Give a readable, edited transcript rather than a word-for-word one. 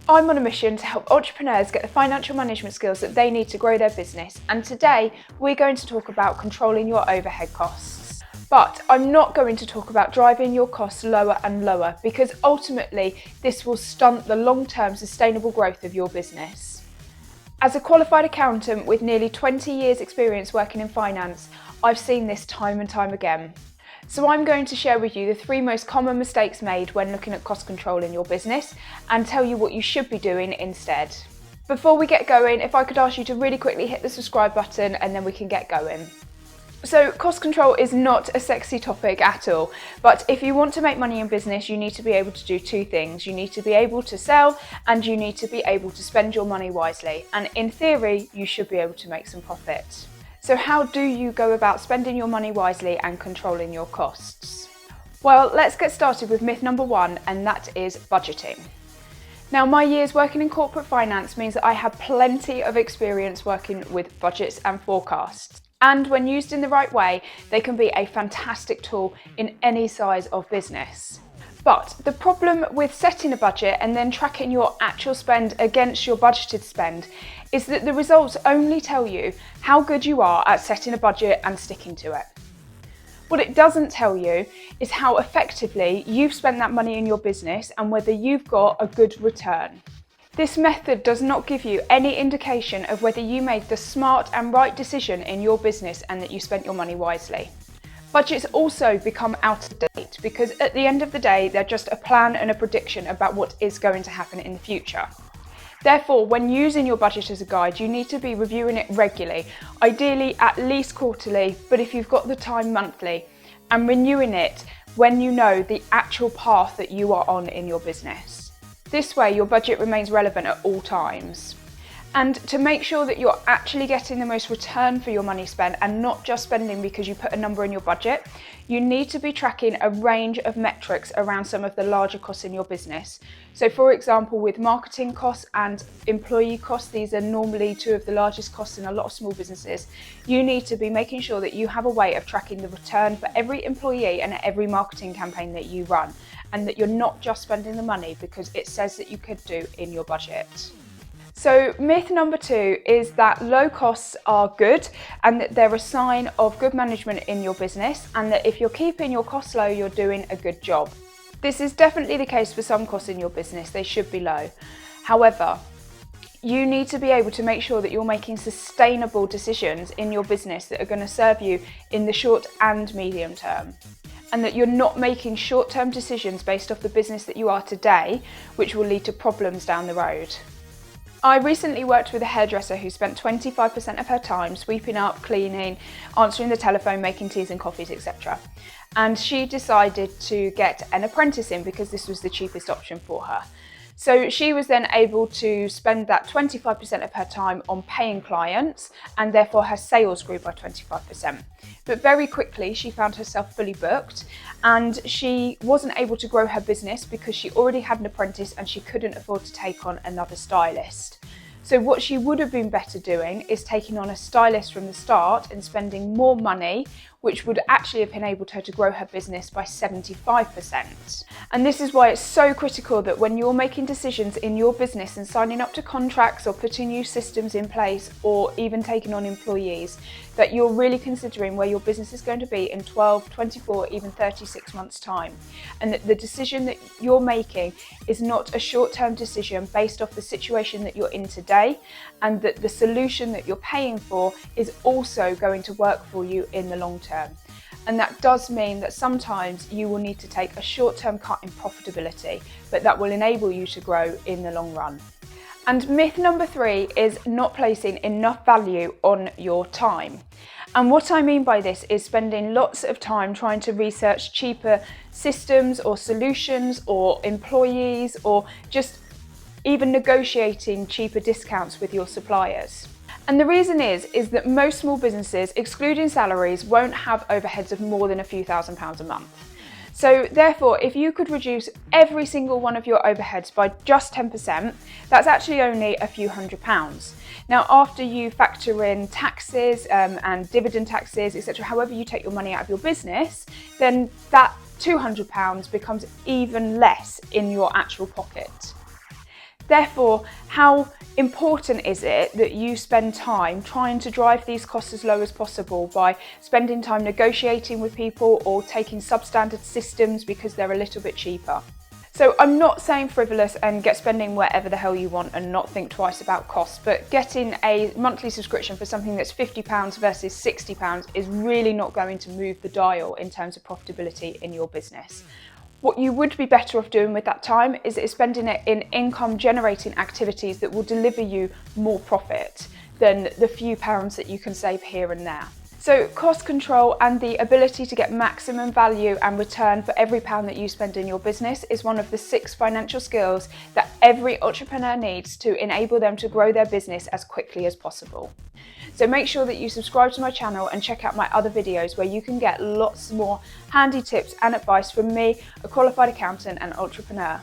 I'm on a mission to help entrepreneurs get the financial management skills that they need to grow their business, and today we're going to talk about controlling your overhead costs. But I'm not going to talk about driving your costs lower and lower, because ultimately this will stunt the long-term sustainable growth of your business. As a qualified accountant with nearly 20 years experience working in finance, I've seen this time and time again. So I'm going to share with you the 3 most common mistakes made when looking at cost control in your business and tell you what you should be doing instead. Before we get going, if I could ask you to really quickly hit the subscribe button and then we can get going. So cost control is not a sexy topic at all, but if you want to make money in business, you need to be able to do 2 things. You need to be able to sell and you need to be able to spend your money wisely. And in theory, you should be able to make some profit. So how do you go about spending your money wisely and controlling your costs? Well, let's get started with myth number 1, and that is budgeting. Now, my years working in corporate finance means that I have plenty of experience working with budgets and forecasts. And when used in the right way, they can be a fantastic tool in any size of business. But the problem with setting a budget and then tracking your actual spend against your budgeted spend is that the results only tell you how good you are at setting a budget and sticking to it. What it doesn't tell you is how effectively you've spent that money in your business and whether you've got a good return. This method does not give you any indication of whether you made the smart and right decision in your business and that you spent your money wisely. Budgets also become out of date because at the end of the day, they're just a plan and a prediction about what is going to happen in the future. Therefore, when using your budget as a guide, you need to be reviewing it regularly, ideally at least quarterly, but if you've got the time, monthly, and renewing it when you know the actual path that you are on in your business. This way, your budget remains relevant at all times. And to make sure that you're actually getting the most return for your money spent and not just spending because you put a number in your budget, you need to be tracking a range of metrics around some of the larger costs in your business. So for example, with marketing costs and employee costs, these are normally 2 of the largest costs in a lot of small businesses. You need to be making sure that you have a way of tracking the return for every employee and every marketing campaign that you run, and that you're not just spending the money because it says that you could do in your budget. So myth number 2 is that low costs are good and that they're a sign of good management in your business, and that if you're keeping your costs low, you're doing a good job. This is definitely the case for some costs in your business, they should be low. However, you need to be able to make sure that you're making sustainable decisions in your business that are going to serve you in the short and medium term, and that you're not making short-term decisions based off the business that you are today, which will lead to problems down the road. I recently worked with a hairdresser who spent 25% of her time sweeping up, cleaning, answering the telephone, making teas and coffees, etc. And she decided to get an apprentice in because this was the cheapest option for her. So she was then able to spend that 25% of her time on paying clients, and therefore her sales grew by 25%. But very quickly she found herself fully booked and she wasn't able to grow her business because she already had an apprentice and she couldn't afford to take on another stylist. So what she would have been better doing is taking on a stylist from the start and spending more money, which would actually have enabled her to grow her business by 75%. And this is why it's so critical that when you're making decisions in your business and signing up to contracts or putting new systems in place or even taking on employees, that you're really considering where your business is going to be in 12, 24, even 36 months' time. And that the decision that you're making is not a short-term decision based off the situation that you're in today, and that the solution that you're paying for is also going to work for you in the long term. And that does mean that sometimes you will need to take a short-term cut in profitability, but that will enable you to grow in the long run. And myth number 3 is not placing enough value on your time. And what I mean by this is spending lots of time trying to research cheaper systems or solutions or employees, or just even negotiating cheaper discounts with your suppliers. And the reason is that most small businesses, excluding salaries, won't have overheads of more than a few £1,000s a month. So therefore, if you could reduce every single one of your overheads by just 10%, that's actually only a few £100s. Now, after you factor in taxes and dividend taxes, etc., however you take your money out of your business, then that £200 becomes even less in your actual pocket. Therefore, how important is it that you spend time trying to drive these costs as low as possible by spending time negotiating with people or taking substandard systems because they're a little bit cheaper? So I'm not saying frivolous and get spending wherever the hell you want and not think twice about costs, but getting a monthly subscription for something that's £50 versus £60 is really not going to move the dial in terms of profitability in your business. What you would be better off doing with that time is spending it in income generating activities that will deliver you more profit than the few pounds that you can save here and there. So cost control and the ability to get maximum value and return for every pound that you spend in your business is one of the 6 financial skills that every entrepreneur needs to enable them to grow their business as quickly as possible. So make sure that you subscribe to my channel and check out my other videos where you can get lots more handy tips and advice from me, a qualified accountant and entrepreneur.